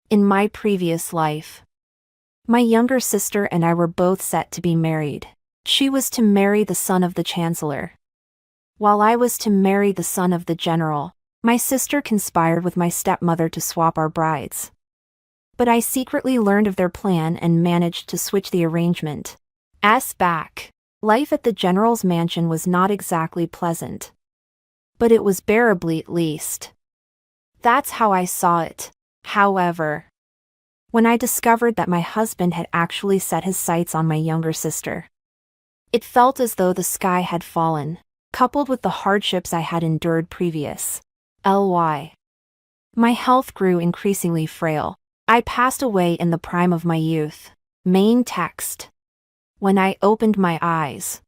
In my previous life, my younger sister and I were both set to be married. She was to marry the son of the chancellor, while I was to marry the son of the general. My sister conspired with my stepmother to swap our brides. But I secretly learned of their plan and managed to switch the arrangement. Back. Life at the general's mansion was not exactly pleasant, but it was bearably at least. That's how I saw it. However, when I discovered that my husband had actually set his sights on my younger sister, it felt as though the sky had fallen, coupled with the hardships I had endured previous. My health grew increasingly frail. I passed away in the prime of my youth. Main text. When I opened my eyes,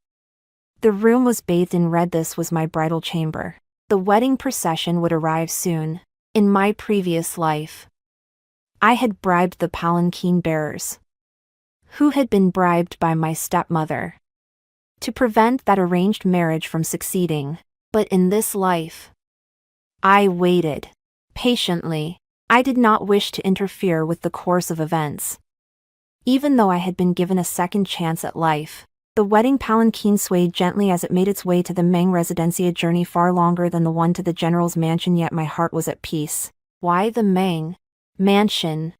the room was bathed in red. This was my bridal chamber. The wedding procession would arrive soon. In my previous life, I had bribed the palanquin bearers, who had been bribed by my stepmother, to prevent that arranged marriage from succeeding. But in this life, I waited patiently. I did not wish to interfere with the course of events. Even though I had been given a second chance at life, the wedding palanquin swayed gently as it made its way to the Meng residency, a journey far longer than the one to the general's mansion, yet my heart was at peace. Why the Meng mansion?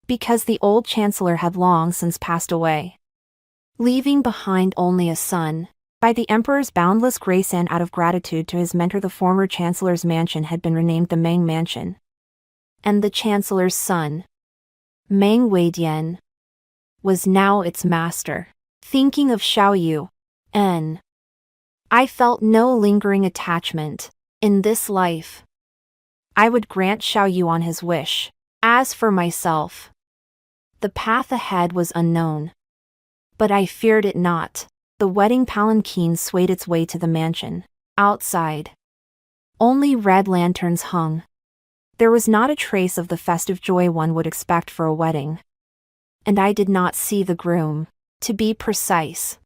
Because the old chancellor had long since passed away, leaving behind only a son. By the emperor's boundless grace and out of gratitude to his mentor, the former chancellor's mansion had been renamed the Meng mansion. And the chancellor's son, Meng Weidian, was now its master. Thinking of Xiao Yuan, I felt no lingering attachment. In this life, I would grant Xiao Yuan his wish. As for myself, the path ahead was unknown, but I feared it not. The wedding palanquin swayed its way to the mansion. Outside, only red lanterns hung. There was not a trace of the festive joy one would expect for a wedding. And I did not see the groom. To be precise,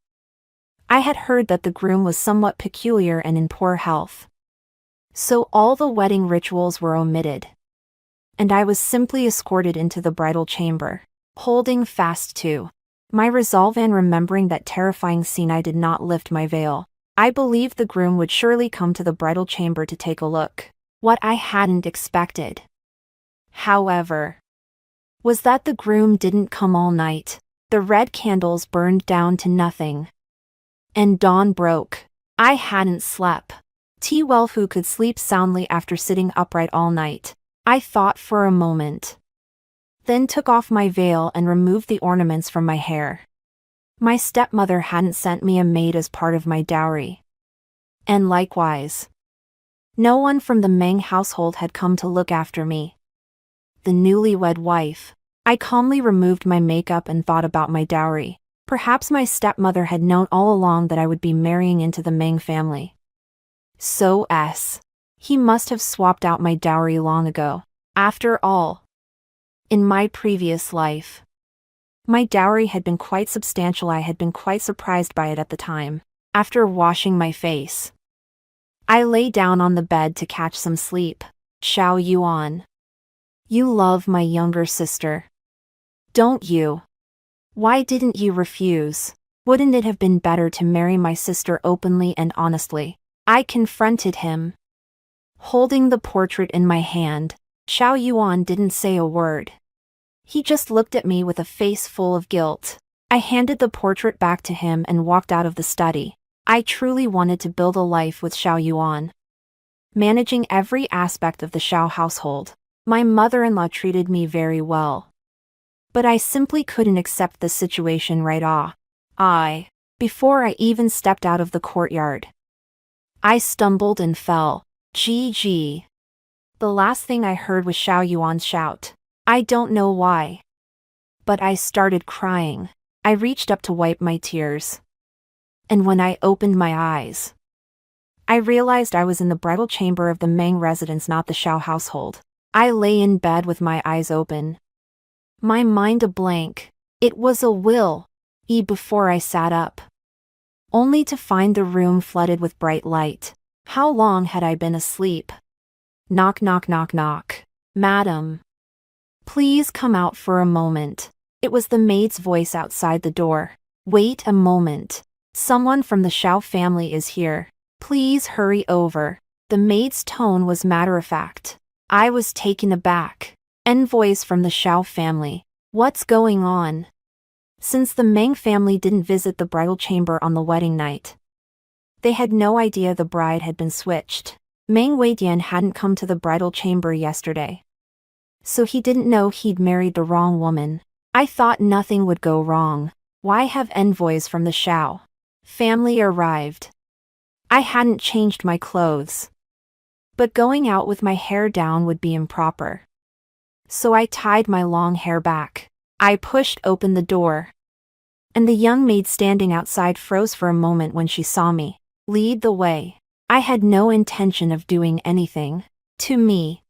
I had heard that the groom was somewhat peculiar and in poor health. So all the wedding rituals were omitted, and I was simply escorted into the bridal chamber. Holding fast to my resolve and remembering that terrifying scene, I did not lift my veil. I believed the groom would surely come to the bridal chamber to take a look. What I hadn't expected, however, was that the groom didn't come all night. The red candles burned down to nothing, and dawn broke. I hadn't slept well. Who could sleep soundly after sitting upright all night? I thought for a moment, then took off my veil and removed the ornaments from my hair. My stepmother hadn't sent me a maid as part of my dowry, and likewise, no one from the Meng household had come to look after me, the newlywed wife. I calmly removed my makeup and thought about my dowry. Perhaps my stepmother had known all along that I would be marrying into the Meng family. So he must have swapped out my dowry long ago. After all, in my previous life, my dowry had been quite substantial. I had been quite surprised by it at the time. After washing my face, I lay down on the bed to catch some sleep. Xiao Yuan, you love my younger sister, don't you? Why didn't you refuse? Wouldn't it have been better to marry my sister openly and honestly? I confronted him, holding the portrait in my hand. Xiao Yuan didn't say a word. He just looked at me with a face full of guilt. I handed the portrait back to him and walked out of the study. I truly wanted to build a life with Xiao Yuan, managing every aspect of the Xiao household. My mother-in-law treated me very well, but I simply couldn't accept the situation right off. Before I even stepped out of the courtyard, I stumbled and fell. GG. The last thing I heard was Xiao Yuan's shout. I don't know why, but I started crying. I reached up to wipe my tears, and when I opened my eyes, I realized I was in the bridal chamber of the Meng residence, not the Xiao household. I lay in bed with my eyes open, my mind a blank. It was a will before I sat up, only to find the room flooded with bright light. How long had I been asleep? Knock knock knock knock. Madam, Please come out for a moment. It was the maid's voice outside the door. Wait a moment. Someone from the Xiao family is here. Please hurry over. The maid's tone was matter-of-fact. I was taken aback. Envoys from the Xiao family. What's going on? Since the Meng family didn't visit the bridal chamber on the wedding night, they had no idea the bride had been switched. Meng Weidian hadn't come to the bridal chamber yesterday, so he didn't know he'd married the wrong woman. I thought nothing would go wrong. Why have envoys from the Xiao family arrived? I hadn't changed my clothes, but going out with my hair down would be improper. So I tied my long hair back. I pushed open the door, and the young maid standing outside froze for a moment when she saw me. Lead the way. I had no intention of doing anything. To me,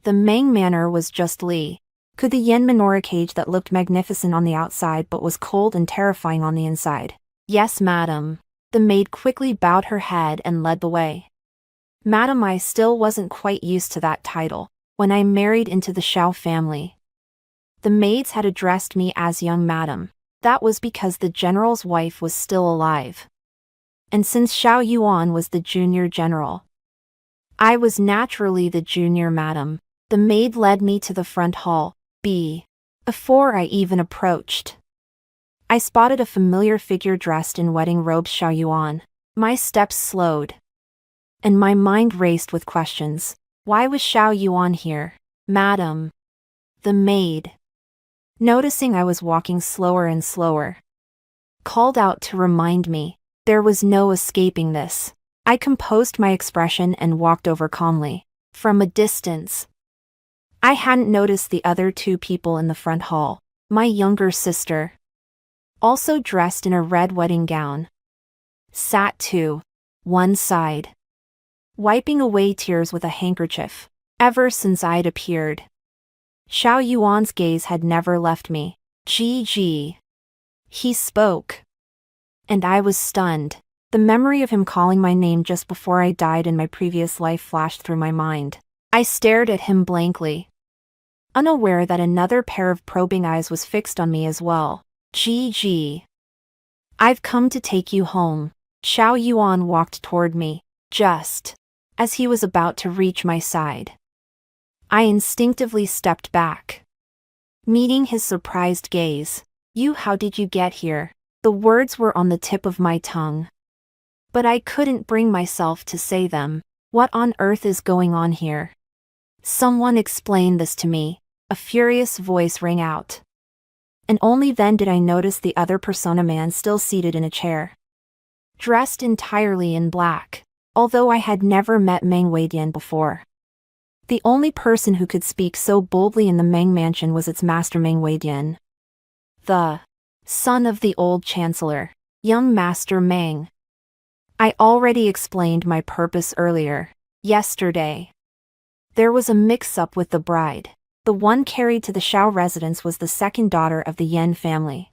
the Meng manor was just Li. Could the Yen menorah cage that looked magnificent on the outside but was cold and terrifying on the inside. Yes, madam. The maid quickly bowed her head and led the way. Madam, I still wasn't quite used to that title. When I married into the Xiao family, the maids had addressed me as young madam. That was because the general's wife was still alive. And since Xiao Yuan was the junior general, I was naturally the junior madam. The maid led me to the front hall. Before I even approached, I spotted a familiar figure dressed in wedding robes. Xiao Yuan. My steps slowed, and my mind raced with questions. Why was Xiao Yuan here? Madam. The maid, noticing I was walking slower and slower, called out to remind me. There was no escaping this. I composed my expression and walked over calmly. From a distance, I hadn't noticed the other two people in the front hall. My younger sister, also dressed in a red wedding gown, sat to one side, wiping away tears with a handkerchief. Ever since I'd appeared, Xiao Yuan's gaze had never left me. Gigi. He spoke, and I was stunned. The memory of him calling my name just before I died in my previous life flashed through my mind. I stared at him blankly, unaware that another pair of probing eyes was fixed on me as well. Gigi. I've come to take you home. Xiao Yuan walked toward me. Just as he was about to reach my side, I instinctively stepped back, meeting his surprised gaze. How did you get here? The words were on the tip of my tongue, but I couldn't bring myself to say them. What on earth is going on here? Someone explain this to me. A furious voice rang out, and only then did I notice the other persona man still seated in a chair, dressed entirely in black. Although I had never met Meng Weidian before, the only person who could speak so boldly in the Meng mansion was its master Meng Weidian, the son of the old chancellor, young Master Meng. I already explained my purpose earlier. Yesterday, there was a mix-up with the bride. The one carried to the Xiao residence was the second daughter of the Yen family,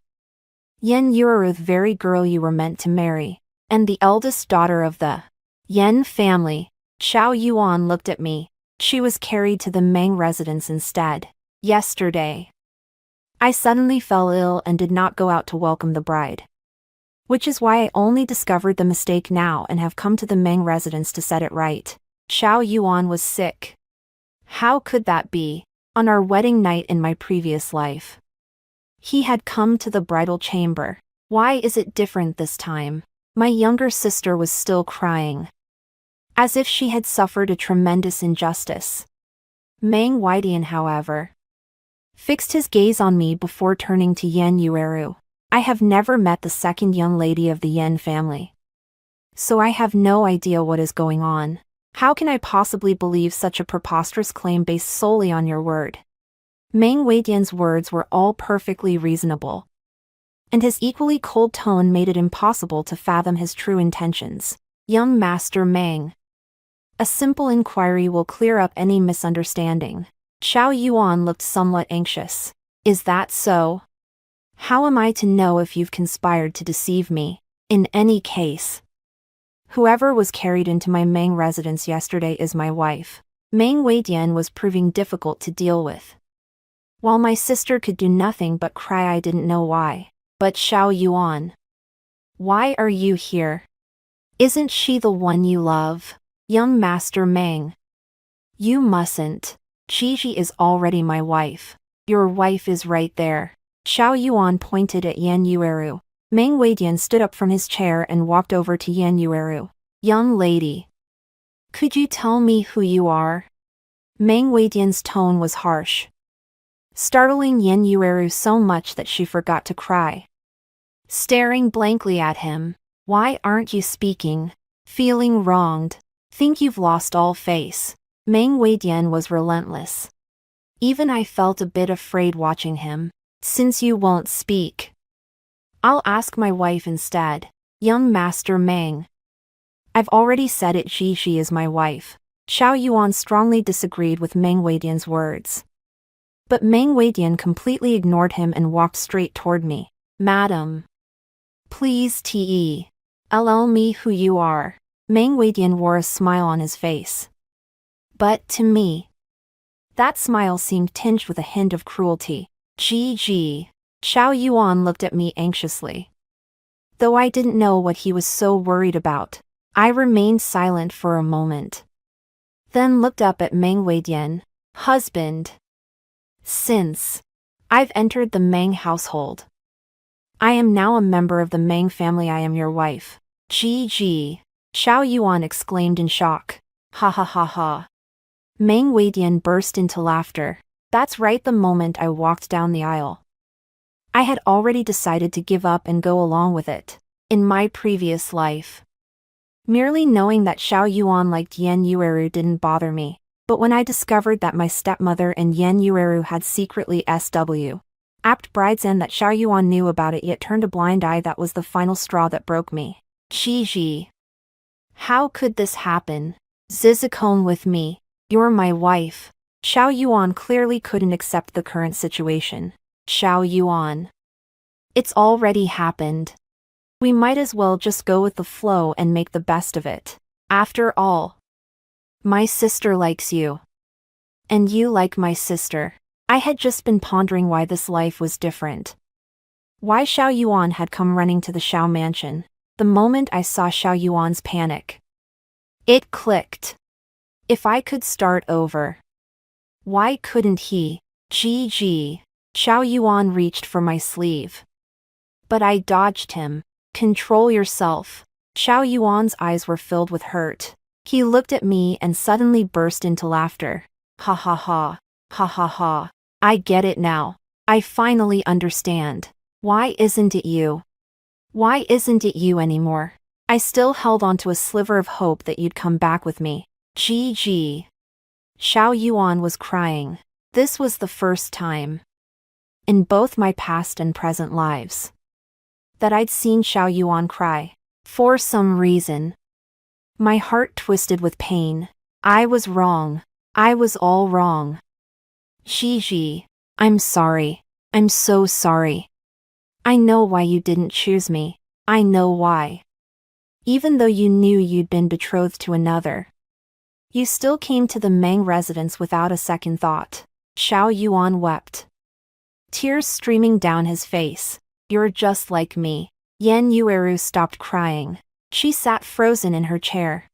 Yen Yuru, the very girl you were meant to marry, and the eldest daughter of the Yen family. Xiao Yuan looked at me. She was carried to the Meng residence instead. Yesterday, I suddenly fell ill and did not go out to welcome the bride, which is why I only discovered the mistake now and have come to the Meng residence to set it right. Xiao Yuan was sick. How could that be? On our wedding night in my previous life, he had come to the bridal chamber. Why is it different this time? My younger sister was still crying, as if she had suffered a tremendous injustice. Meng Weidian, however, fixed his gaze on me before turning to Yen Yueru. I have never met the second young lady of the Yen family, so I have no idea what is going on. How can I possibly believe such a preposterous claim based solely on your word? Meng Weidian's words were all perfectly reasonable, and his equally cold tone made it impossible to fathom his true intentions. Young Master Meng, a simple inquiry will clear up any misunderstanding. Xiao Yuan looked somewhat anxious. Is that so? How am I to know if you've conspired to deceive me? In any case, whoever was carried into my Meng residence yesterday is my wife. Meng Weidian was proving difficult to deal with, while my sister could do nothing but cry. I didn't know why. But Xiao Yuan, why are you here? Isn't she the one you love? Young Master Meng. You mustn't. Gigi is already my wife. Your wife is right there. Xiao Yuan pointed at Yan Yueru. Meng Weidian stood up from his chair and walked over to Yan Yueru. Young lady, could you tell me who you are? Meng Weidian's tone was harsh, startling Yan Yueru so much that she forgot to cry. Staring blankly at him. Why aren't you speaking? Feeling wronged? Think you've lost all face? Meng Weidian was relentless. Even I felt a bit afraid watching him. Since you won't speak, I'll ask my wife instead. Young Master Meng. I've already said it, Gigi is my wife. Xiao Yuan strongly disagreed with Meng Weidian's words. But Meng Weidian completely ignored him and walked straight toward me. Madam, please tell me who you are. Meng Weidian wore a smile on his face. But to me, that smile seemed tinged with a hint of cruelty. Gigi. Xiao Yuan looked at me anxiously. Though I didn't know what he was so worried about, I remained silent for a moment. Then looked up at Meng Weidian. Husband. Since I've entered the Meng household, I am now a member of the Meng family. I am your wife. Gigi. Xiao Yuan exclaimed in shock. Ha ha ha ha. Meng Weidian burst into laughter. That's right. The moment I walked down the aisle, I had already decided to give up and go along with it. In my previous life, merely knowing that Xiao Yuan liked Yan Yueru didn't bother me. But when I discovered that my stepmother and Yan Yueru had secretly apt brides and that Xiao Yuan knew about it yet turned a blind eye, that was the final straw that broke me. Gigi. How could this happen? Zizikon with me. You're my wife. Xiao Yuan clearly couldn't accept the current situation. Xiao Yuan. It's already happened. We might as well just go with the flow and make the best of it. After all, my sister likes you. And you like my sister. I had just been pondering why this life was different. Why Xiao Yuan had come running to the Xiao mansion. The moment I saw Xiao Yuan's panic, it clicked. If I could start over, why couldn't he? Gigi. Xiao Yuan reached for my sleeve. But I dodged him. Control yourself. Xiao Yuan's eyes were filled with hurt. He looked at me and suddenly burst into laughter. Ha ha ha. Ha ha ha. I get it now. I finally understand. Why isn't it you? Why isn't it you anymore? I still held on to a sliver of hope that you'd come back with me. Gigi. Xiao Yuan was crying. This was the first time, in both my past and present lives, that I'd seen Xiao Yuan cry. For some reason, my heart twisted with pain. I was wrong. I was all wrong. Gigi, I'm sorry. I'm so sorry. I know why you didn't choose me. I know why. Even though you knew you'd been betrothed to another, you still came to the Meng residence without a second thought. Xiao Yuan wept, tears streaming down his face. You're just like me. Yan Yueru stopped crying. She sat frozen in her chair.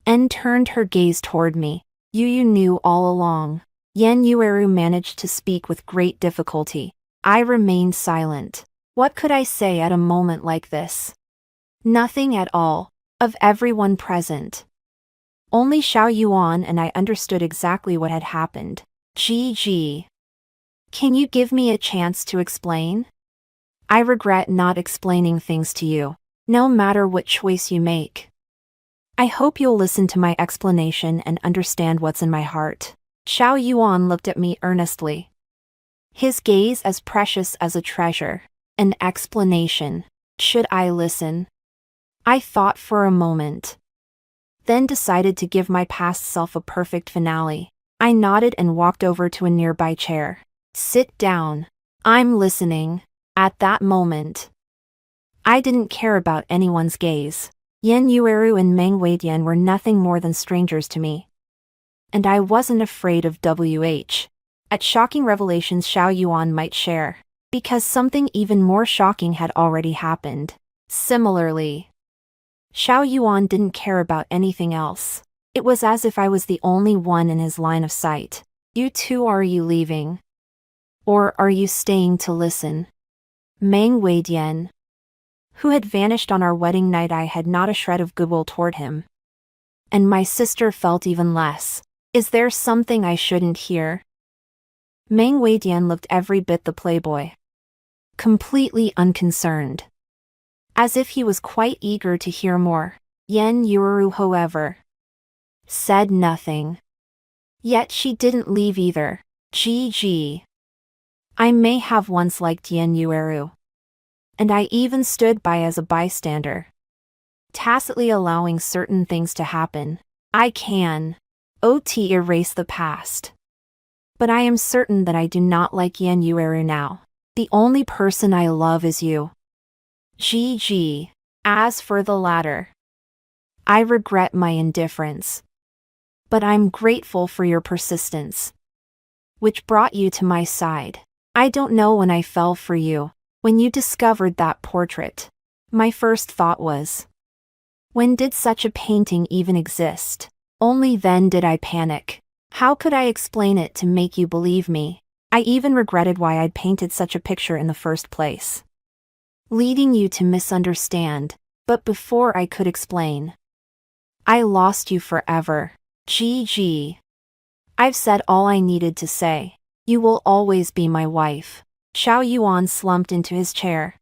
And turned her gaze toward me. You knew all along. Yan Yueru managed to speak with great difficulty. I remained silent. What could I say at a moment like this? Nothing at all. Of everyone present, only Xiao Yuan and I understood exactly what had happened. Gigi. Can you give me a chance to explain? I regret not explaining things to you, no matter what choice you make. I hope you'll listen to my explanation and understand what's in my heart. Xiao Yuan looked at me earnestly, his gaze as precious as a treasure. An explanation. Should I listen? I thought for a moment, then decided to give my past self a perfect finale. I nodded and walked over to a nearby chair. Sit down. I'm listening. At that moment, I didn't care about anyone's gaze. Yan Yueru and Meng Weidian were nothing more than strangers to me. And I wasn't afraid of at shocking revelations Xiao Yuan might share, because something even more shocking had already happened. Similarly, Xiao Yuan didn't care about anything else. It was as if I was the only one in his line of sight. You too, are you leaving? Or are you staying to listen? Meng Weidian, who had vanished on our wedding night, I had not a shred of goodwill toward him. And my sister felt even less. Is there something I shouldn't hear? Meng Weidian looked every bit the playboy. Completely unconcerned. As if he was quite eager to hear more. Yen Yuru, however, said nothing. Yet she didn't leave either. GG. I may have once liked Yen Yueru. And I even stood by as a bystander, tacitly allowing certain things to happen. I can erase the past. But I am certain that I do not like Yen Yueru now. The only person I love is you. GG. As for the latter, I regret my indifference. But I'm grateful for your persistence, which brought you to my side. I don't know when I fell for you. When you discovered that portrait, my first thought was, when did such a painting even exist? Only then did I panic. How could I explain it to make you believe me? I even regretted why I'd painted such a picture in the first place, leading you to misunderstand. But before I could explain, I lost you forever. GG. I've said all I needed to say. You will always be my wife. Xiao Yuan slumped into his chair,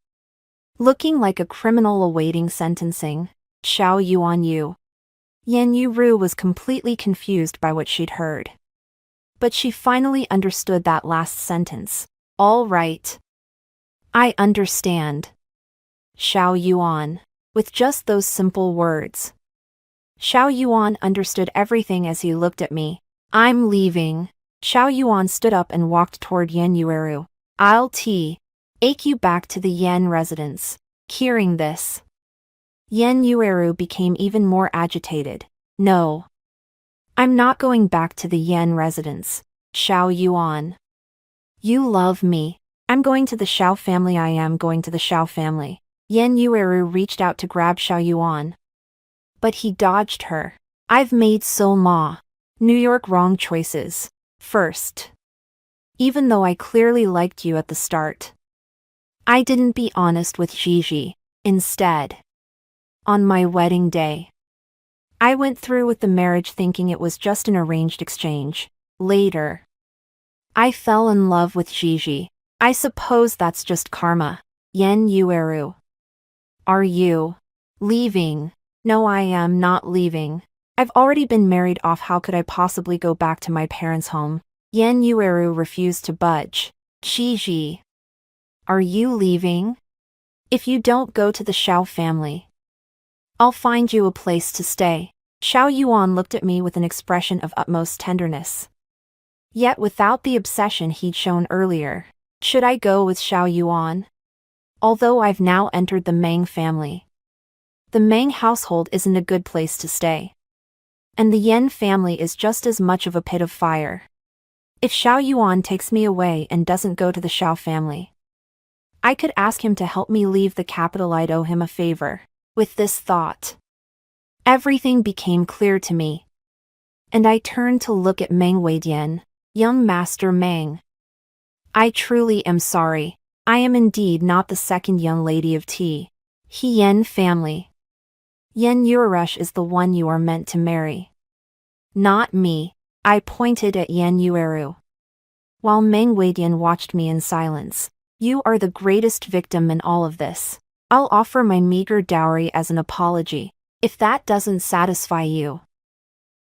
looking like a criminal awaiting sentencing. Xiao Yuan Yen Yuru was completely confused by what she'd heard. But she finally understood that last sentence. All right. I understand. Xiao Yuan. With just those simple words, Xiao Yuan understood everything as he looked at me. I'm leaving. Xiao Yuan stood up and walked toward Yen Yueru. I'll take you back to the Yen residence. Hearing this, Yen Yueru became even more agitated. No. I'm not going back to the Yen residence. Xiao Yuan. You love me. I'm going to the Xiao family. I am going to the Xiao family. Yen Yueru reached out to grab Xiao Yuan, but he dodged her. I've made so New York wrong choices. First, even though I clearly liked you at the start, I didn't be honest with Gigi. Instead, on my wedding day, I went through with the marriage thinking it was just an arranged exchange. Later, I fell in love with Gigi. I suppose that's just karma. Yen Yueru. Are you leaving? No, I am not leaving. I've already been married off. How could I possibly go back to my parents' home? Yen Yueru refused to budge. Gigi. Are you leaving? If you don't go to the Xiao family, I'll find you a place to stay. Xiao Yuan looked at me with an expression of utmost tenderness, yet without the obsession he'd shown earlier. Should I go with Xiao Yuan? Although I've now entered the Meng family, the Meng household isn't a good place to stay. And the Yen family is just as much of a pit of fire. If Xiao Yuan takes me away and doesn't go to the Xiao family, I could ask him to help me leave the capital. I'd owe him a favor. With this thought, everything became clear to me, and I turned to look at Meng Weidian. Young Master Meng, I truly am sorry. I am indeed not the second young lady of Yen family. Yen Yuerush is the one you are meant to marry. Not me. I pointed at Yen Yueru, while Meng Weidian watched me in silence. You are the greatest victim in all of this. I'll offer my meager dowry as an apology. If that doesn't satisfy you,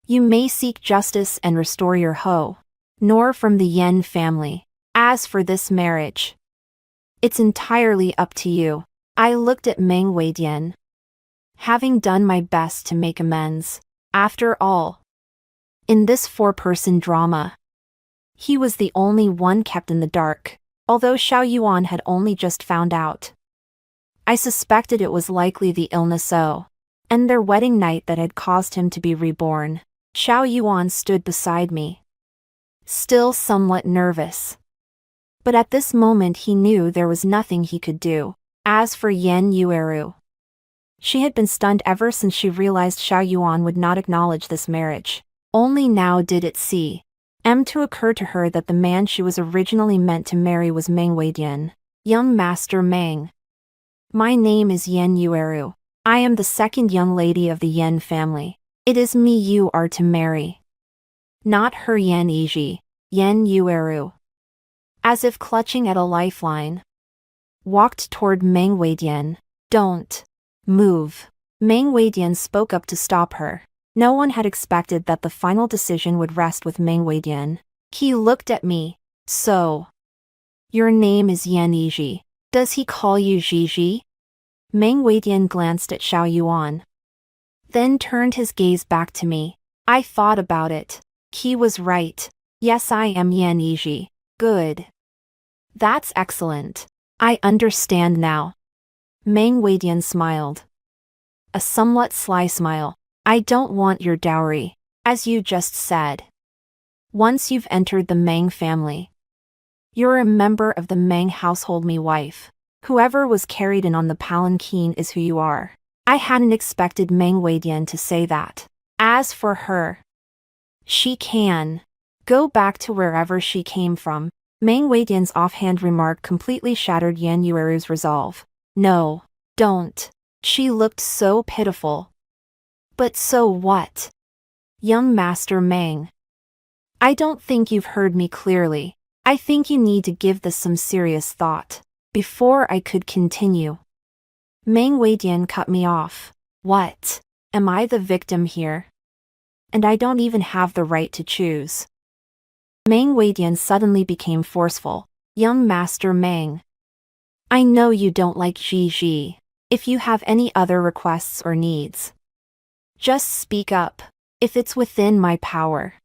you may seek justice and restore your nor from the Yen family. As for this marriage, it's entirely up to you. I looked at Meng Weidian, having done my best to make amends. After all, in this four-person drama, he was the only one kept in the dark. Although Xiao Yuan had only just found out, I suspected it was likely the illness and their wedding night that had caused him to be reborn. Xiao Yuan stood beside me, still somewhat nervous. But at this moment he knew there was nothing he could do. As for Yen Yueru, she had been stunned ever since she realized Xiao Yuan would not acknowledge this marriage. Only now did it seem to occur to her that the man she was originally meant to marry was Meng Weidian. Young Master Meng. My name is Yen Yueru. I am the second young lady of the Yen family. It is me you are to marry. Not her Yen Yiji, Yen Yueru. As if clutching at a lifeline, walked toward Meng Weidian. Don't move. Meng Weidian spoke up to stop her. No one had expected that the final decision would rest with Meng Weidian. He looked at me. So, your name is Yan Yiji. Does he call you Jiji? Meng Weidian glanced at Xiao Yuan, then turned his gaze back to me. I thought about it. He was right. Yes, I am Yan Yiji. Good. That's excellent. I understand now. Meng Weidian smiled. A somewhat sly smile. I don't want your dowry, as you just said. Once you've entered the Meng family, you're a member of the Meng household. Me wife. Whoever was carried in on the palanquin is who you are. I hadn't expected Meng Weidian to say that. As for her, she can go back to wherever she came from. Meng Weidian's offhand remark completely shattered Yan Yueru's resolve. No, don't. She looked so pitiful. But so what? Young Master Meng. I don't think you've heard me clearly. I think you need to give this some serious thought. Before I could continue, Meng Weidian cut me off. What? Am I the victim here? And I don't even have the right to choose. Meng Weidian suddenly became forceful. Young Master Meng. I know you don't like Ji. If you have any other requests or needs, just speak up. If it's within my power,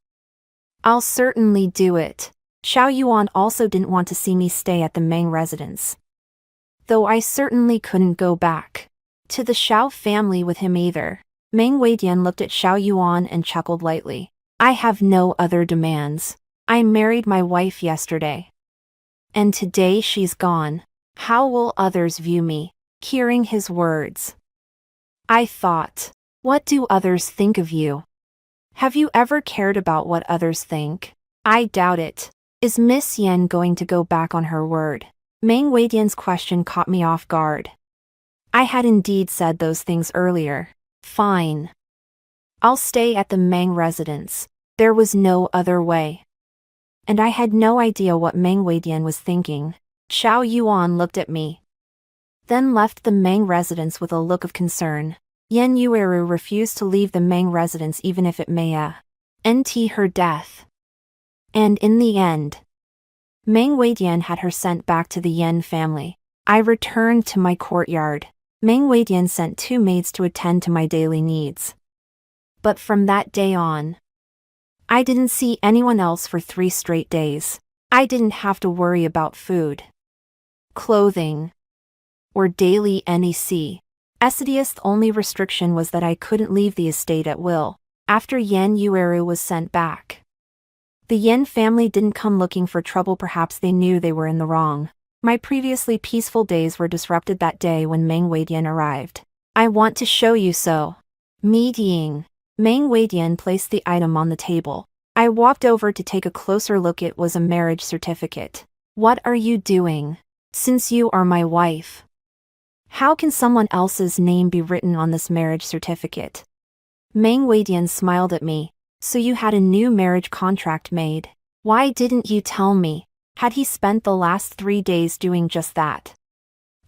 I'll certainly do it. Xiao Yuan also didn't want to see me stay at the Meng residence, though I certainly couldn't go back to the Xiao family with him either. Meng Weidian looked at Xiao Yuan and chuckled lightly. I have no other demands. I married my wife yesterday, and today she's gone. How will others view me? Hearing his words, I thought, what do others think of you? Have you ever cared about what others think? I doubt it. Is Miss Yen going to go back on her word? Meng Weidian's question caught me off guard. I had indeed said those things earlier. Fine. I'll stay at the Meng residence. There was no other way. And I had no idea what Meng Weidian was thinking. Xiao Yuan looked at me, then left the Meng residence with a look of concern. Yen Yueru refused to leave the Meng residence even if it may nt her death. And in the end, Meng Weidian had her sent back to the Yen family. I returned to my courtyard. Meng Weidian sent 2 maids to attend to my daily needs. But from that day on, I didn't see anyone else for 3 straight days. I didn't have to worry about food, clothing, or daily NEC. The only restriction was that I couldn't leave the estate at will. After Yen Yueru was sent back, the Yen family didn't come looking for trouble. Perhaps they knew they were in the wrong. My previously peaceful days were disrupted that day when Meng Weidian arrived. I want to show you so. Meeting. Meng Weidian placed the item on the table. I walked over to take a closer look. It was a marriage certificate. What are you doing? Since you are my wife, how can someone else's name be written on this marriage certificate? Meng Weidian smiled at me. So you had a new marriage contract made. Why didn't you tell me? Had he spent the last 3 days doing just that?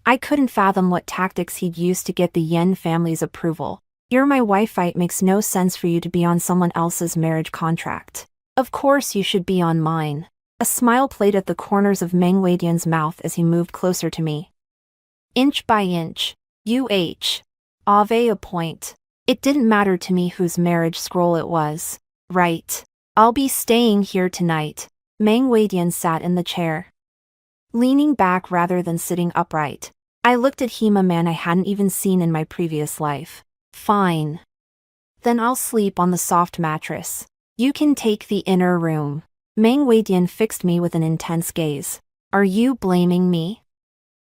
I couldn't fathom what tactics he'd used to get the Yen family's approval. You're my wife. It makes no sense for you to be on someone else's marriage contract. Of course you should be on mine. A smile played at the corners of Meng Weidian's mouth as he moved closer to me. Inch by inch, Ave a point. It didn't matter to me whose marriage scroll it was. Right. I'll be staying here tonight. Meng Weidian sat in the chair, leaning back rather than sitting upright. I looked at him, a man I hadn't even seen in my previous life. Fine. Then I'll sleep on the soft mattress. You can take the inner room. Meng Weidian fixed me with an intense gaze. Are you blaming me?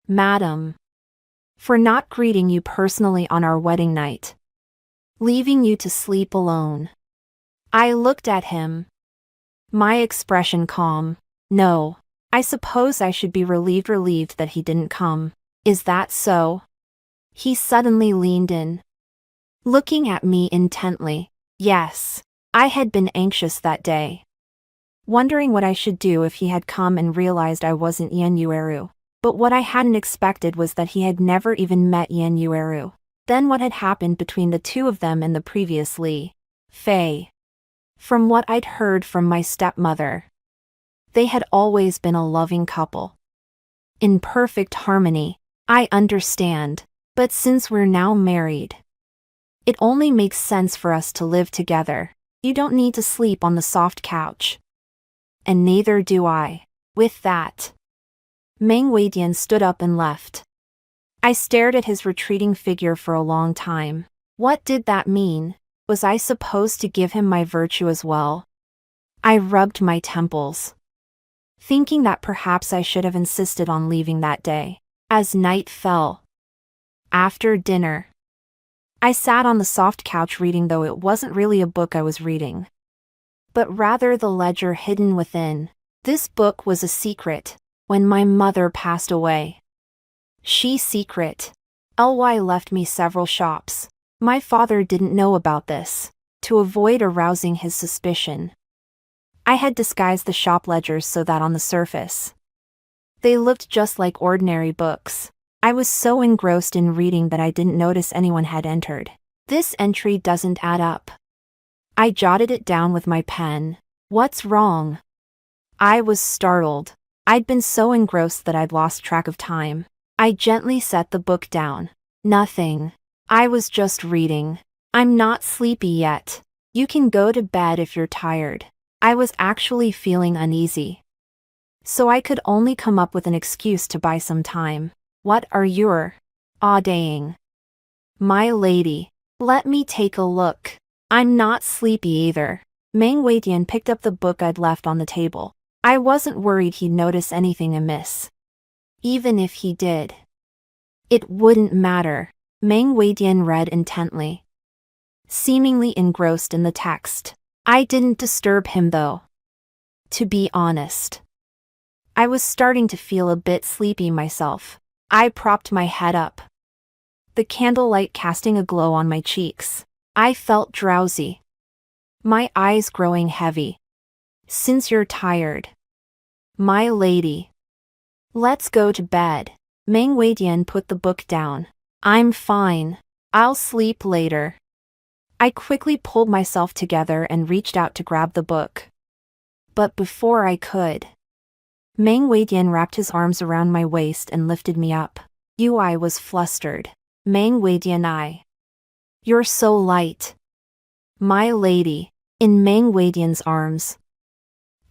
Madam. For not greeting you personally on our wedding night. Leaving you to sleep alone. I looked at him. My expression calm. No. I suppose I should be relieved that he didn't come. Is that so? He suddenly leaned in. Looking at me intently. Yes. I had been anxious that day. Wondering what I should do if he had come and realized I wasn't Yen Yueru. But what I hadn't expected was that he had never even met Yen Yueru. Then what had happened between the two of them in the previous Li Fei. From what I'd heard from my stepmother, they had always been a loving couple. In perfect harmony. I understand. But since we're now married, it only makes sense for us to live together. You don't need to sleep on the soft couch. And neither do I. With that, Meng Weidian stood up and left. I stared at his retreating figure for a long time. What did that mean? Was I supposed to give him my virtue as well? I rubbed my temples, thinking that perhaps I should have insisted on leaving that day. As night fell, after dinner, I sat on the soft couch reading, though it wasn't really a book I was reading, but rather the ledger hidden within. This book was a secret. When my mother passed away, she secret. Ly left me several shops. My father didn't know about this. To avoid arousing his suspicion, I had disguised the shop ledgers so that on the surface, they looked just like ordinary books. I was so engrossed in reading that I didn't notice anyone had entered. This entry doesn't add up. I jotted it down with my pen. What's wrong? I was startled. I'd been so engrossed that I'd lost track of time. I gently set the book down. Nothing. I was just reading. I'm not sleepy yet. You can go to bed if you're tired. I was actually feeling uneasy, so I could only come up with an excuse to buy some time. What are your daying? My lady. Let me take a look. I'm not sleepy either. Meng Weidian picked up the book I'd left on the table. I wasn't worried he'd notice anything amiss. Even if he did, it wouldn't matter. Meng Weidian read intently, seemingly engrossed in the text. I didn't disturb him though. To be honest, I was starting to feel a bit sleepy myself. I propped my head up, the candlelight casting a glow on my cheeks. I felt drowsy, my eyes growing heavy. Since you're tired, my lady, let's go to bed. Meng Weidian put the book down. I'm fine. I'll sleep later. I quickly pulled myself together and reached out to grab the book. But before I could, Meng Weidian wrapped his arms around my waist and lifted me up. I was flustered. Meng Weidian, you're so light. My lady. In Meng Weidian's arms,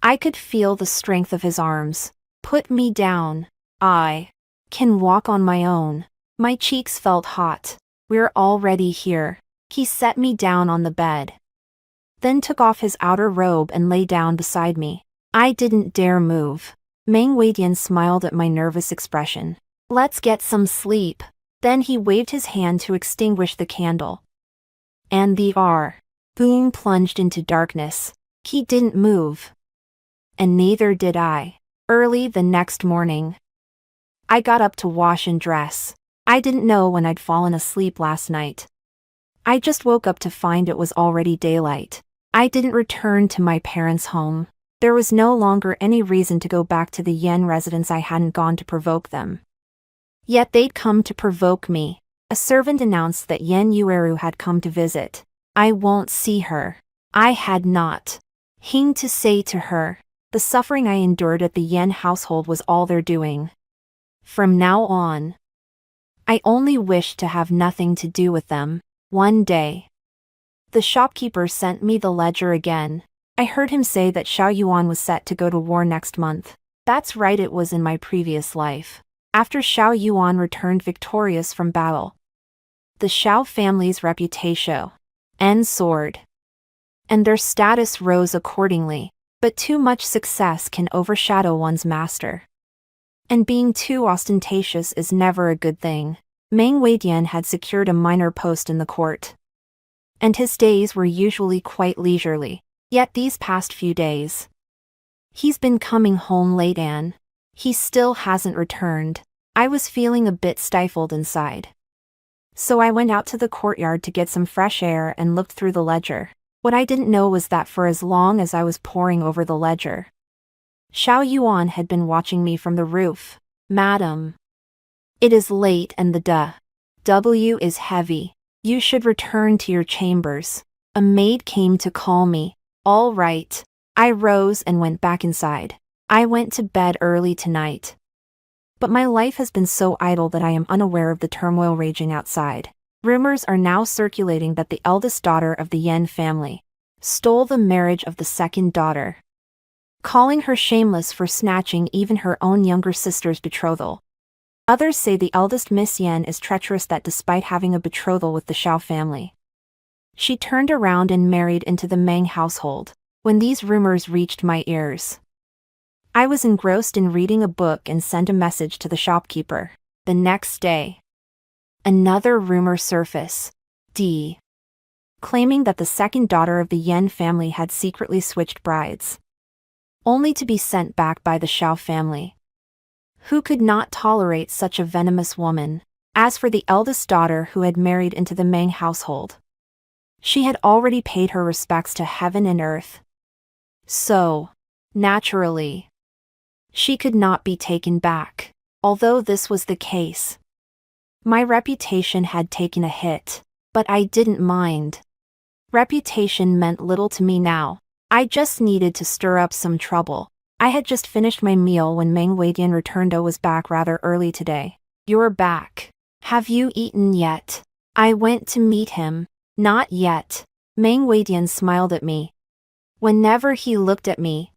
I could feel the strength of his arms. Put me down. I can walk on my own. My cheeks felt hot. We're already here. He set me down on the bed, then took off his outer robe and lay down beside me. I didn't dare move. Meng Weidian smiled at my nervous expression. Let's get some sleep. Then he waved his hand to extinguish the candle, and the boom plunged into darkness. He didn't move, and neither did I. Early the next morning, I got up to wash and dress. I didn't know when I'd fallen asleep last night. I just woke up to find it was already daylight. I didn't return to my parents' home. There was no longer any reason to go back to the Yen residence. I hadn't gone to provoke them, yet they'd come to provoke me. A servant announced that Yen Yueru had come to visit. I won't see her. I had not to say to her. The suffering I endured at the Yen household was all their doing. From now on, I only wished to have nothing to do with them. One day, the shopkeeper sent me the ledger again. I heard him say that Xiao Yuan was set to go to war next month. That's right, it was in my previous life. After Xiao Yuan returned victorious from battle, the Xiao family's reputation soared, and their status rose accordingly. But too much success can overshadow one's master. And being too ostentatious is never a good thing. Meng Weidian had secured a minor post in the court, and his days were usually quite leisurely. Yet these past few days, he's been coming home late, and he still hasn't returned. I was feeling a bit stifled inside. So I went out to the courtyard to get some fresh air and looked through the ledger. What I didn't know was that for as long as I was poring over the ledger, Xiao Yuan had been watching me from the roof. Madam, it is late and the W is heavy. You should return to your chambers. A maid came to call me. All right. I rose and went back inside. I went to bed early tonight. But my life has been so idle that I am unaware of the turmoil raging outside. Rumors are now circulating that the eldest daughter of the Yan family stole the marriage of the second daughter, calling her shameless for snatching even her own younger sister's betrothal. Others say the eldest Miss Yan is treacherous, that despite having a betrothal with the Xiao family, she turned around and married into the Meng household. When these rumors reached my ears, I was engrossed in reading a book and sent a message to the shopkeeper. The next day, another rumor surfaced, claiming that the second daughter of the Yan family had secretly switched brides, only to be sent back by the Xiao family, who could not tolerate such a venomous woman. As for the eldest daughter who had married into the Meng household, she had already paid her respects to heaven and earth. So, naturally, she could not be taken back. Although this was the case, my reputation had taken a hit, but I didn't mind. Reputation meant little to me now. I just needed to stir up some trouble. I had just finished my meal when Meng Weidian returned. Was back rather early today. You're back. Have you eaten yet? I went to meet him. Not yet. Meng Weidian smiled at me. Whenever he looked at me,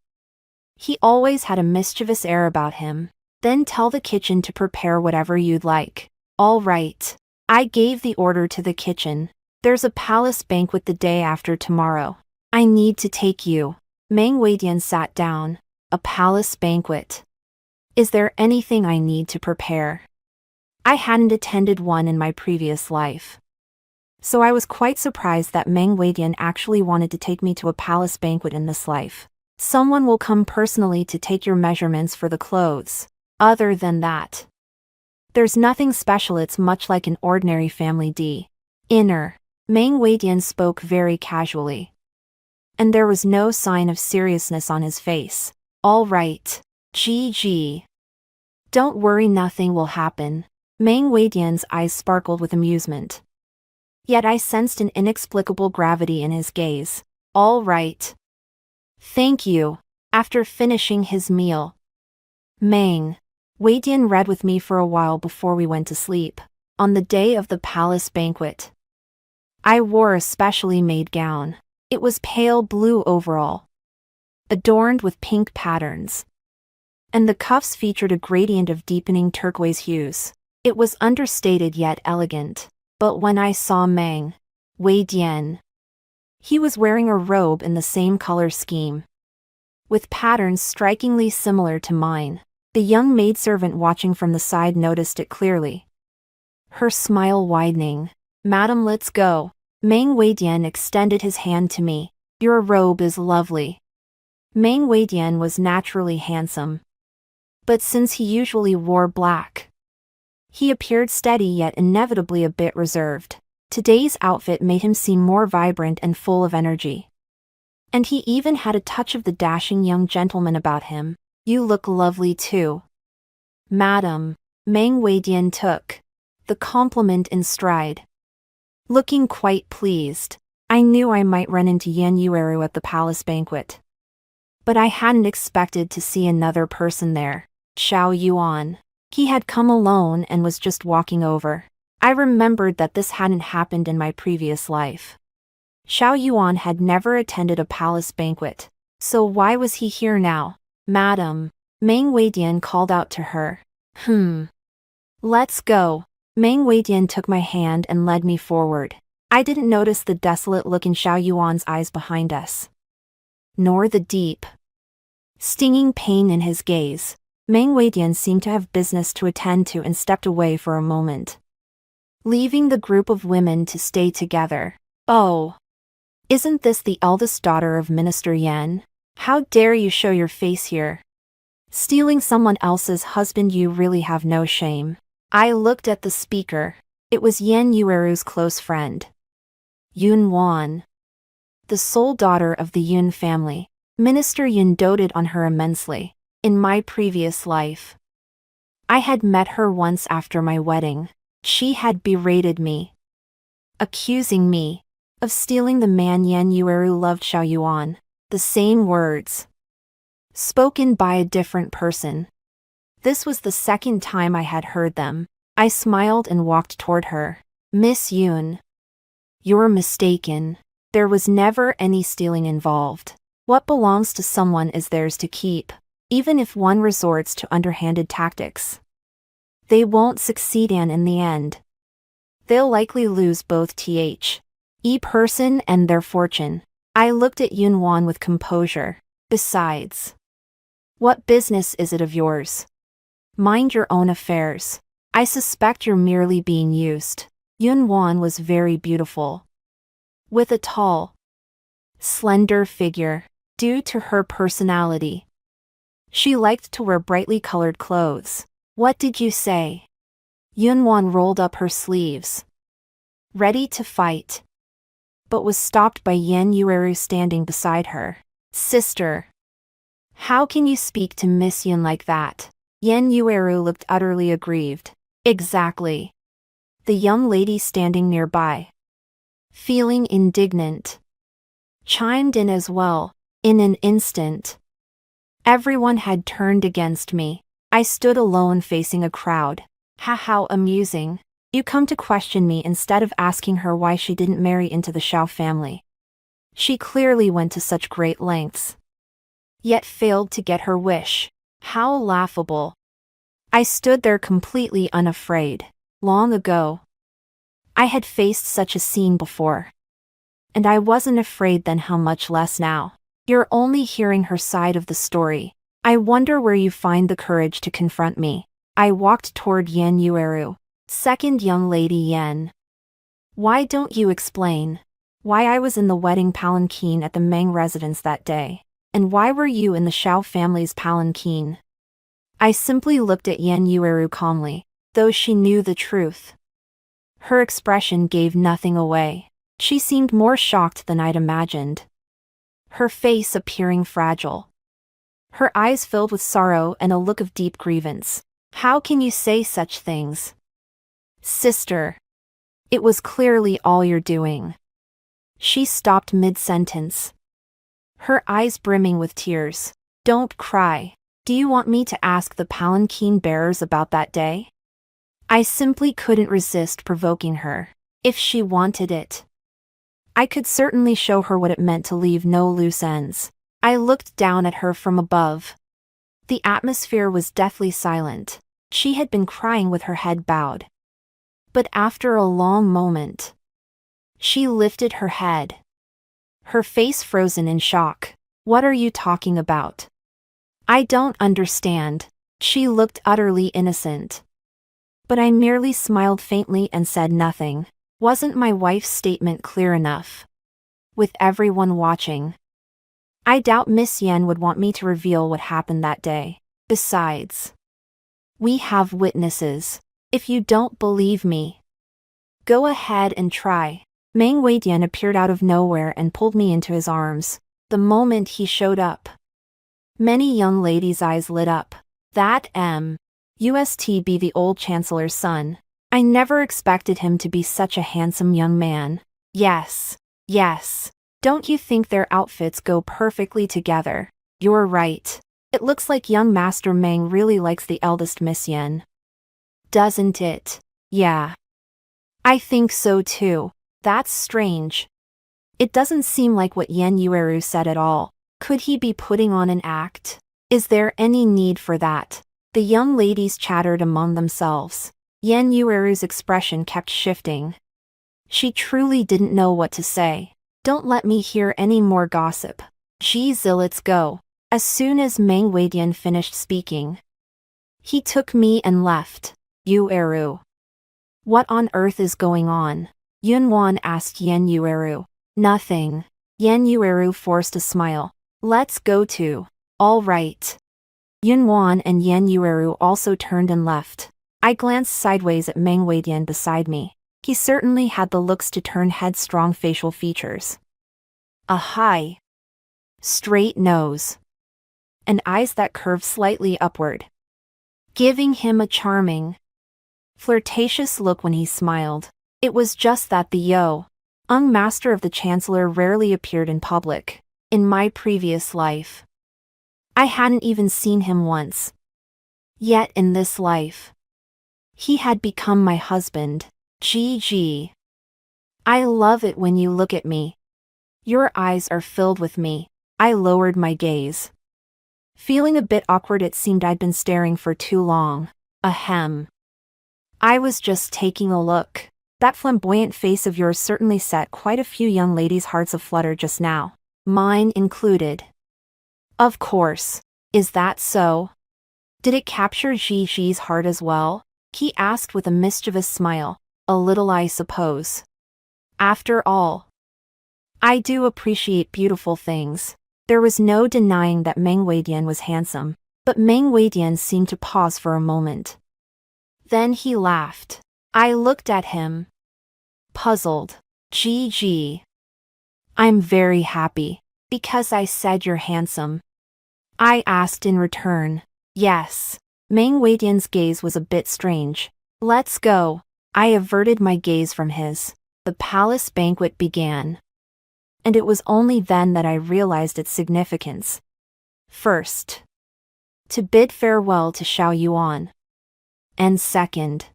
he always had a mischievous air about him. Then tell the kitchen to prepare whatever you'd like. All right. I gave the order to the kitchen. There's a palace banquet the day after tomorrow. I need to take you. Meng Weidian sat down. A palace banquet. Is there anything I need to prepare? I hadn't attended one in my previous life, so I was quite surprised that Meng Weidian actually wanted to take me to a palace banquet in this life. Someone will come personally to take your measurements for the clothes. Other than that, there's nothing special. It's much like an ordinary family dinner. Meng Weidian spoke very casually, and there was no sign of seriousness on his face. All right. GG. Don't worry, nothing will happen. Meng Weidian's eyes sparkled with amusement. Yet I sensed an inexplicable gravity in his gaze. All right. Thank you. After finishing his meal, Meng Weidian read with me for a while before we went to sleep. On the day of the palace banquet, I wore a specially made gown. It was pale blue overall, adorned with pink patterns, and the cuffs featured a gradient of deepening turquoise hues. It was understated yet elegant. But when I saw Meng Weidian, he was wearing a robe in the same color scheme, with patterns strikingly similar to mine. The young maidservant watching from the side noticed it clearly, her smile widening. Madam, let's go. Meng Weidian extended his hand to me. Your robe is lovely. Meng Weidian was naturally handsome, but since he usually wore black, he appeared steady yet inevitably a bit reserved. Today's outfit made him seem more vibrant and full of energy, and he even had a touch of the dashing young gentleman about him. You look lovely too, madam. Meng Weidian took the compliment in stride, looking quite pleased. I knew I might run into Yan Yueru at the palace banquet, but I hadn't expected to see another person there. Xiao Yuan. He had come alone and was just walking over. I remembered that this hadn't happened in my previous life. Xiao Yuan had never attended a palace banquet, so why was he here now? Madam, Meng Weidian called out to her. Let's go. Meng Weidian took my hand and led me forward. I didn't notice the desolate look in Xiao Yuan's eyes behind us, nor the deep, Stinging pain in his gaze, Meng Weidian seemed to have business to attend to and stepped away for a moment, leaving the group of women to stay together. Oh, isn't this the eldest daughter of Minister Yan? How dare you show your face here? Stealing someone else's husband, you really have no shame. I looked at the speaker. It was Yan Yueru's close friend, Yun Wan, the sole daughter of the Yun family. Minister Yun doted on her immensely. In my previous life, I had met her once after my wedding. She had berated me, accusing me of stealing the man Yan Yueru loved, Xiao Yuan. The same words, spoken by a different person. This was the second time I had heard them. I smiled and walked toward her. Miss Yun, you're mistaken. There was never any stealing involved. What belongs to someone is theirs to keep. Even if one resorts to underhanded tactics, they won't succeed, and in the end, they'll likely lose both the person and their fortune. I looked at Yun Wan with composure. Besides, what business is it of yours? Mind your own affairs. I suspect you're merely being used. Yun Wan was very beautiful, with a tall, slender figure. Due to her personality, she liked to wear brightly colored clothes. What did you say? Yun Wan rolled up her sleeves, ready to fight, but was stopped by Yan Yueru standing beside her. Sister, how can you speak to Miss Yun like that? Yan Yueru looked utterly aggrieved. Exactly. The young lady standing nearby, feeling indignant, chimed in as well. In an instant, everyone had turned against me. I stood alone facing a crowd. How amusing. You come to question me instead of asking her why she didn't marry into the Xiao family. She clearly went to such great lengths, yet failed to get her wish. How laughable. I stood there completely unafraid. Long ago, I had faced such a scene before, and I wasn't afraid then, how much less now. You're only hearing her side of the story. I wonder where you find the courage to confront me. I walked toward Yan Yueru. Second young lady Yan, why don't you explain why I was in the wedding palanquin at the Meng residence that day? And why were you in the Xiao family's palanquin? I simply looked at Yan Yueru calmly, though she knew the truth. Her expression gave nothing away. She seemed more shocked than I'd imagined, her face appearing fragile, her eyes filled with sorrow and a look of deep grievance. How can you say such things? Sister, it was clearly all your doing. She stopped mid-sentence, her eyes brimming with tears. Don't cry. Do you want me to ask the palanquin bearers about that day? I simply couldn't resist provoking her. If she wanted it, I could certainly show her what it meant to leave no loose ends. I looked down at her from above. The atmosphere was deathly silent. She had been crying with her head bowed. But after a long moment, she lifted her head, her face frozen in shock. What are you talking about? I don't understand. She looked utterly innocent. But I merely smiled faintly and said nothing. Wasn't my wife's statement clear enough? With everyone watching, I doubt Miss Yan would want me to reveal what happened that day. Besides, we have witnesses. If you don't believe me, go ahead and try. Meng Weidian appeared out of nowhere and pulled me into his arms. The moment he showed up, many young ladies' eyes lit up. That must be the old chancellor's son. I never expected him to be such a handsome young man. Yes. Don't you think their outfits go perfectly together? You're right. It looks like young Master Meng really likes the eldest Miss Yan. Doesn't it? Yeah. I think so too. That's strange. It doesn't seem like what Yan Yueru said at all. Could he be putting on an act? Is there any need for that? The young ladies chattered among themselves. Yan Yueru's expression kept shifting. She truly didn't know what to say. Don't let me hear any more gossip. Geez, let's go. As soon as Meng Weidian finished speaking, he took me and left. Yueru. What on earth is going on? Yunwan asked Yan Yueru. Nothing. Yan Yueru forced a smile. Let's go too. All right. Yunwan and Yan Yueru also turned and left. I glanced sideways at Meng Weidian beside me. He certainly had the looks to turn headstrong facial features. A high, straight nose, and eyes that curved slightly upward, giving him a charming, flirtatious look when he smiled. It was just that the young master of the Chancellor rarely appeared in public. In my previous life, I hadn't even seen him once. Yet in this life, he had become my husband. GG. I love it when you look at me. Your eyes are filled with me. I lowered my gaze. Feeling a bit awkward, it seemed I'd been staring for too long. Ahem. I was just taking a look. That flamboyant face of yours certainly set quite a few young ladies' hearts aflutter just now. Mine included. Of course. Is that so? Did it capture Gigi's heart as well? He asked with a mischievous smile. A little, I suppose. After all, I do appreciate beautiful things. There was no denying that Meng Weidian was handsome, but Meng Weidian seemed to pause for a moment. Then he laughed. I looked at him, puzzled. Gigi. I'm very happy, because I said you're handsome. I asked in return. Yes. Meng Weidian's gaze was a bit strange. Let's go. I averted my gaze from his. The palace banquet began. And it was only then that I realized its significance. First, to bid farewell to Xiao Yuan. And second,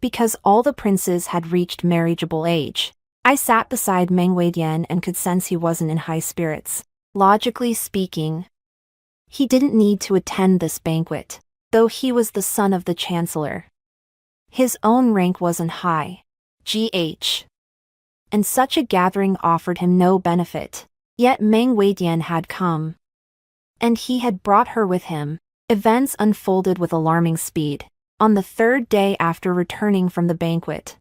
because all the princes had reached marriageable age. I sat beside Meng Weidian and could sense he wasn't in high spirits. Logically speaking, he didn't need to attend this banquet, though he was the son of the Chancellor. His own rank wasn't high. GH. And such a gathering offered him no benefit. Yet Meng Weidian had come. And he had brought her with him. Events unfolded with alarming speed. On the third day after returning from the banquet,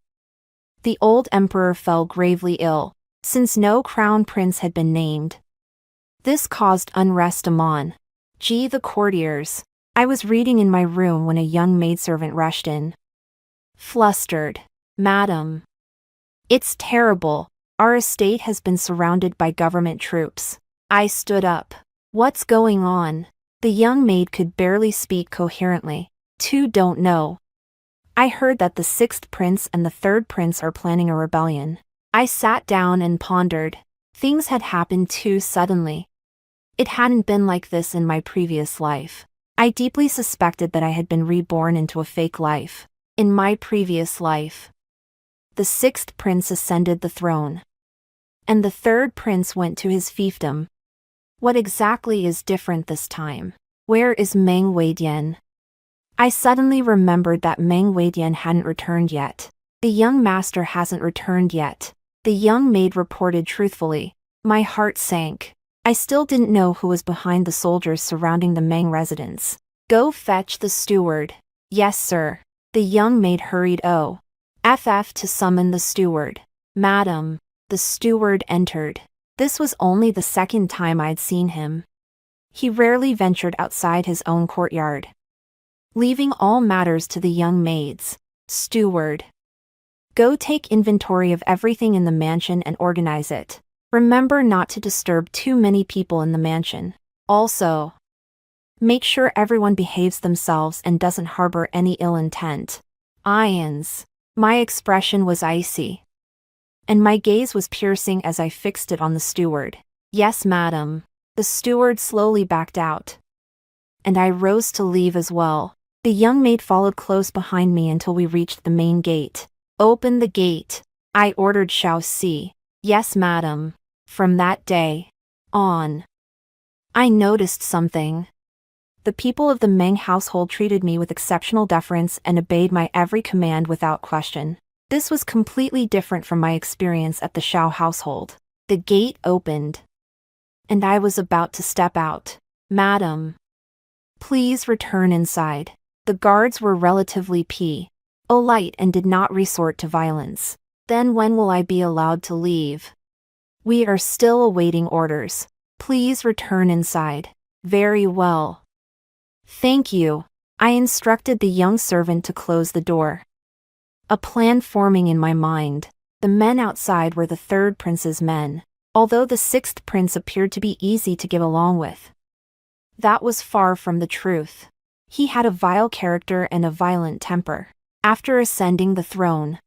the old emperor fell gravely ill, since no crown prince had been named. This caused unrest among the courtiers. I was reading in my room when a young maidservant rushed in. Flustered. Madam. It's terrible. Our estate has been surrounded by government troops. I stood up. What's going on? The young maid could barely speak coherently. Two don't know. I heard that the 6th prince and the 3rd prince are planning a rebellion. I sat down and pondered. Things had happened too suddenly. It hadn't been like this in my previous life. I deeply suspected that I had been reborn into a fake life. In my previous life, the 6th prince ascended the throne, and the 3rd prince went to his fiefdom. What exactly is different this time? Where is Meng Weidian? I suddenly remembered that Meng Weidian hadn't returned yet. The young master hasn't returned yet. The young maid reported truthfully. My heart sank. I still didn't know who was behind the soldiers surrounding the Meng residence. Go fetch the steward. Yes, sir. The young maid hurried OFF to summon the steward. Madam. The steward entered. This was only the second time I'd seen him. He rarely ventured outside his own courtyard, leaving all matters to the young maids. Steward. Go take inventory of everything in the mansion and organize it. Remember not to disturb too many people in the mansion. Also, make sure everyone behaves themselves and doesn't harbor any ill intent. Ions. My expression was icy, and my gaze was piercing as I fixed it on the steward. Yes, madam. The steward slowly backed out, and I rose to leave as well. The young maid followed close behind me until we reached the main gate. Open the gate, I ordered Xiao Si. Yes, madam. From that day on, I noticed something. The people of the Meng household treated me with exceptional deference and obeyed my every command without question. This was completely different from my experience at the Xiao household. The gate opened, and I was about to step out. Madam, please return inside. The guards were relatively polite and did not resort to violence. Then when will I be allowed to leave? We are still awaiting orders. Please return inside. Very well. Thank you. I instructed the young servant to close the door. A plan forming in my mind. The men outside were the third prince's men, although the sixth prince appeared to be easy to get along with. That was far from the truth. He had a vile character and a violent temper. After ascending the throne,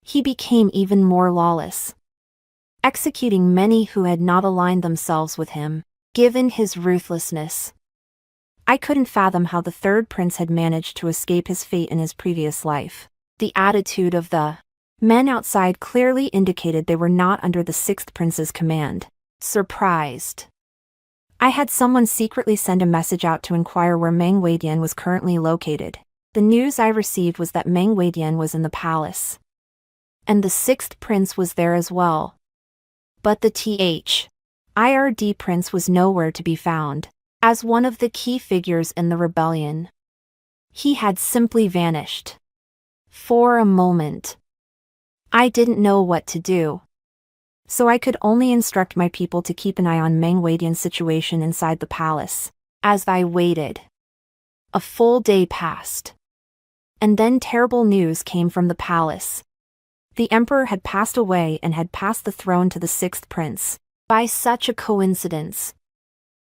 he became even more lawless, executing many who had not aligned themselves with him, given his ruthlessness. I couldn't fathom how the third prince had managed to escape his fate in his previous life. The attitude of the men outside clearly indicated they were not under the sixth prince's command. Surprised, I had someone secretly send a message out to inquire where Meng Weidian was currently located. The news I received was that Meng Weidian was in the palace, and the sixth prince was there as well. But the third prince was nowhere to be found. As one of the key figures in the rebellion, he had simply vanished. For a moment, I didn't know what to do, so I could only instruct my people to keep an eye on Meng Weidian's situation inside the palace. As I waited, a full day passed, and then terrible news came from the palace. The emperor had passed away and had passed the throne to the sixth prince. By such a coincidence,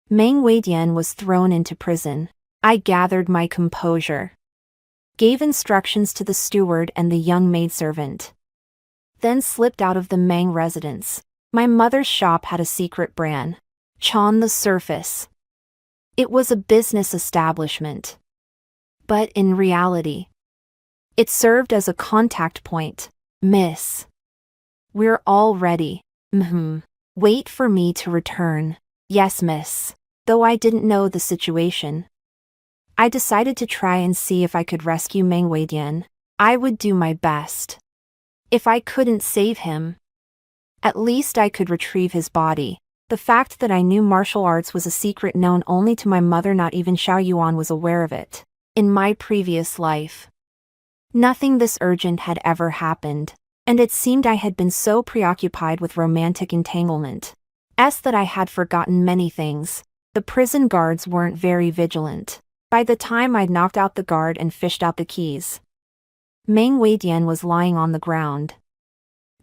Meng Weidian was thrown into prison. I gathered my composure, gave instructions to the steward and the young maidservant, then slipped out of the Meng residence. My mother's shop had a secret branch on the surface. It was a business establishment, but in reality, it served as a contact point. Miss, we're all ready. Wait for me to return. Yes, miss. Though I didn't know the situation, I decided to try and see if I could rescue Meng Weidian. I would do my best. If I couldn't save him, at least I could retrieve his body. The fact that I knew martial arts was a secret known only to my mother, not even Xiao Yuan was aware of it. In my previous life, nothing this urgent had ever happened, and it seemed I had been so preoccupied with romantic entanglement that I had forgotten many things. The prison guards weren't very vigilant. By the time I'd knocked out the guard and fished out the keys, Meng Weidian was lying on the ground,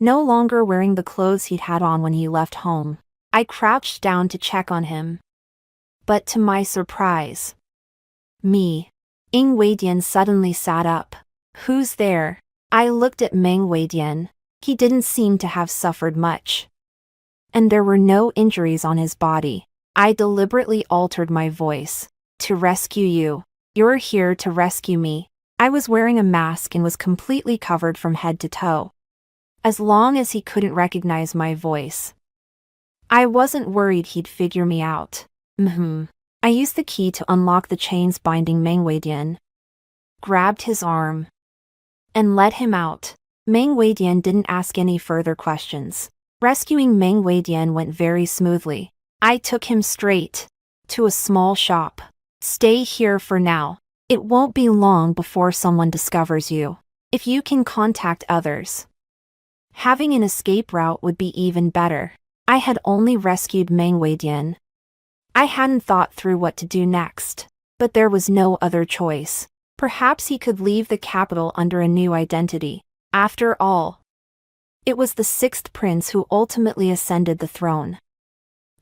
no longer wearing the clothes he'd had on when he left home. I crouched down to check on him, but to my surprise, Meng Weidian suddenly sat up. Who's there? I looked at Meng Weidian. He didn't seem to have suffered much, and there were no injuries on his body. I deliberately altered my voice. To rescue you. You're here to rescue me. I was wearing a mask and was completely covered from head to toe. As long as he couldn't recognize my voice, I wasn't worried he'd figure me out. I used the key to unlock the chains binding Meng Weidian, grabbed his arm, and let him out. Meng Weidian didn't ask any further questions. Rescuing Meng Weidian went very smoothly. I took him straight to a small shop. Stay here for now. It won't be long before someone discovers you. If you can contact others, having an escape route would be even better. I had only rescued Meng Weidian. I hadn't thought through what to do next, but there was no other choice. Perhaps he could leave the capital under a new identity. After all, it was the sixth prince who ultimately ascended the throne,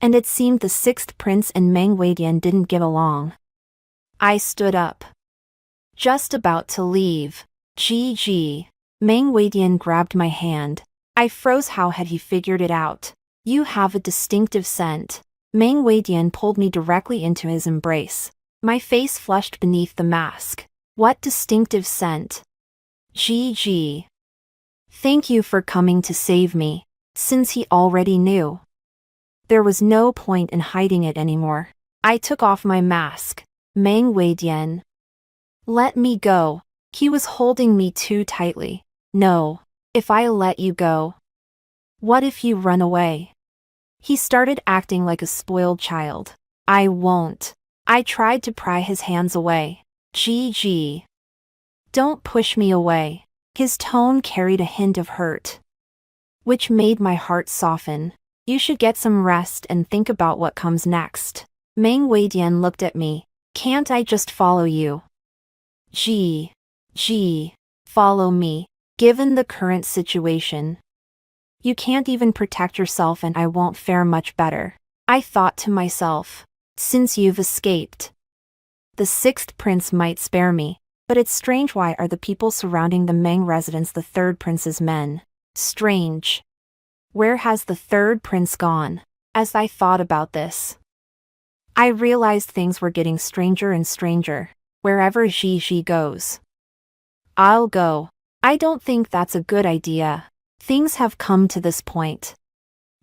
and it seemed the sixth prince and Meng Weidian didn't get along. I stood up, just about to leave. GG. Meng Weidian grabbed my hand. I froze. How had he figured it out? You have a distinctive scent. Meng Weidian pulled me directly into his embrace. My face flushed beneath the mask. What distinctive scent? GG. Thank you for coming to save me. Since he already knew, there was no point in hiding it anymore. I took off my mask. Meng Weidian, let me go. He was holding me too tightly. No. If I let you go, what if you run away? He started acting like a spoiled child. I won't. I tried to pry his hands away. Gee. Don't push me away. His tone carried a hint of hurt, which made my heart soften. You should get some rest and think about what comes next. Meng Weidian looked at me. Can't I just follow you? Gee. Follow me. Given the current situation, you can't even protect yourself and I won't fare much better. I thought to myself, since you've escaped, the sixth prince might spare me, but it's strange, why are the people surrounding the Meng residence the third prince's men? Strange. Where has the third prince gone? As I thought about this, I realized things were getting stranger and stranger. Wherever Ji goes, I'll go. I don't think that's a good idea. Things have come to this point.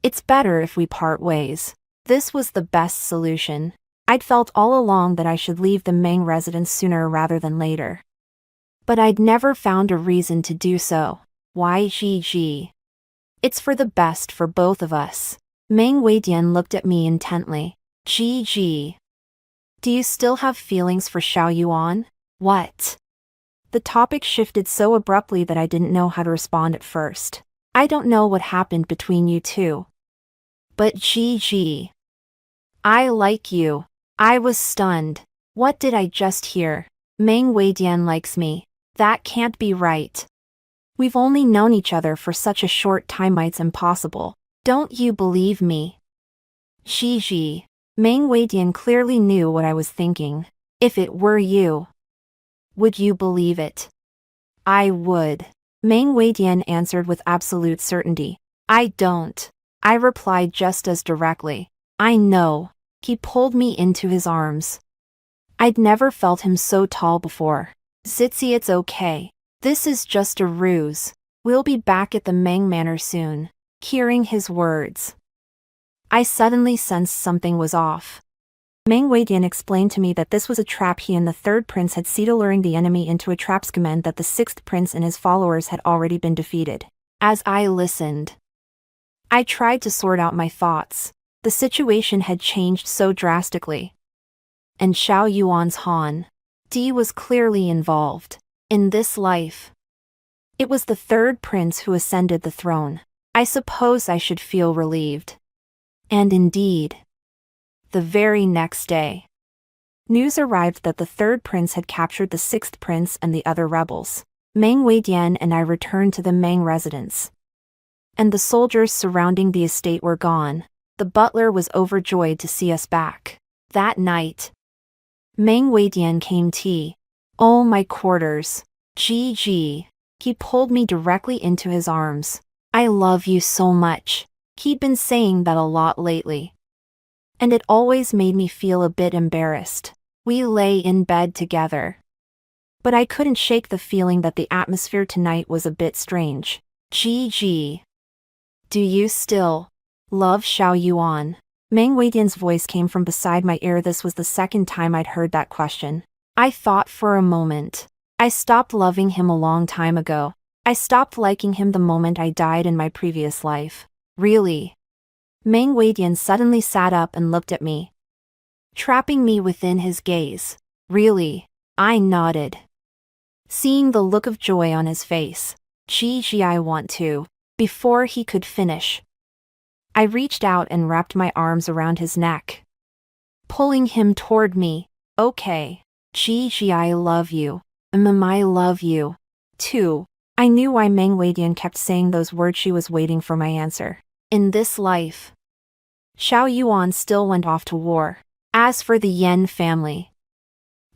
It's better if we part ways. This was the best solution. I'd felt all along that I should leave the Meng residence sooner rather than later, but I'd never found a reason to do so. Why Ji? It's for the best for both of us. Meng Weidian looked at me intently. Ji. Do you still have feelings for Xiao Yuan? What? The topic shifted so abruptly that I didn't know how to respond at first. I don't know what happened between you two, but Ji. I like you. I was stunned. What did I just hear? Meng Weidian likes me. That can't be right. We've only known each other for such a short time, it's impossible. Don't you believe me? Ji. Meng Weidian clearly knew what I was thinking. If it were you, would you believe it? I would. Meng Weidian answered with absolute certainty. I don't. I replied just as directly. I know. He pulled me into his arms. I'd never felt him so tall before. Zitzi, it's okay. This is just a ruse. We'll be back at the Meng Manor soon. Hearing his words, I suddenly sensed something was off. Meng Weidian explained to me that this was a trap he and the third prince had set, luring the enemy into a trap scheme, that the sixth prince and his followers had already been defeated. As I listened, I tried to sort out my thoughts. The situation had changed so drastically, and Xiao Yuan's Han Di was clearly involved in this life. It was the third prince who ascended the throne. I suppose I should feel relieved. And indeed, the very next day, news arrived that the third prince had captured the sixth prince and the other rebels. Meng Weidian and I returned to the Meng residence, and the soldiers surrounding the estate were gone. The butler was overjoyed to see us back. That night, Meng Weidian came to my quarters. Ji. He pulled me directly into his arms. I love you so much. He'd been saying that a lot lately, and it always made me feel a bit embarrassed. We lay in bed together, but I couldn't shake the feeling that the atmosphere tonight was a bit strange. Ji. Do you still love Xiao Yuan? Meng Weidian's voice came from beside my ear. This was the second time I'd heard that question. I thought for a moment. I stopped loving him a long time ago. I stopped liking him the moment I died in my previous life. Really? Meng Weidian suddenly sat up and looked at me, trapping me within his gaze. Really? I nodded, seeing the look of joy on his face. Ji, I want to. Before he could finish, I reached out and wrapped my arms around his neck, pulling him toward me. Okay. Ji, I love you. I love you too. I knew why Meng Weidian kept saying those words. She was waiting for my answer. In this life, Xiao Yuan still went off to war. As for the Yan family,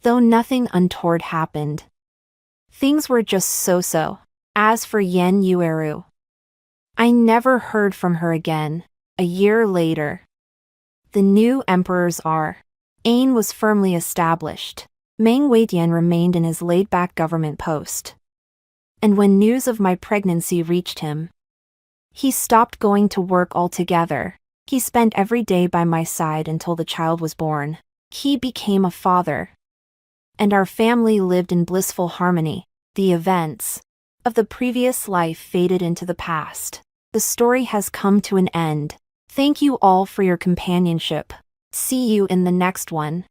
though nothing untoward happened, things were just so-so. As for Yan Yueru, I never heard from her again. A year later, the new emperor's reign was firmly established. Meng Weidian remained in his laid-back government post, and when news of my pregnancy reached him, he stopped going to work altogether. He spent every day by my side until the child was born. He became a father, and our family lived in blissful harmony. The events of the previous life faded into the past. The story has come to an end. Thank you all for your companionship. See you in the next one.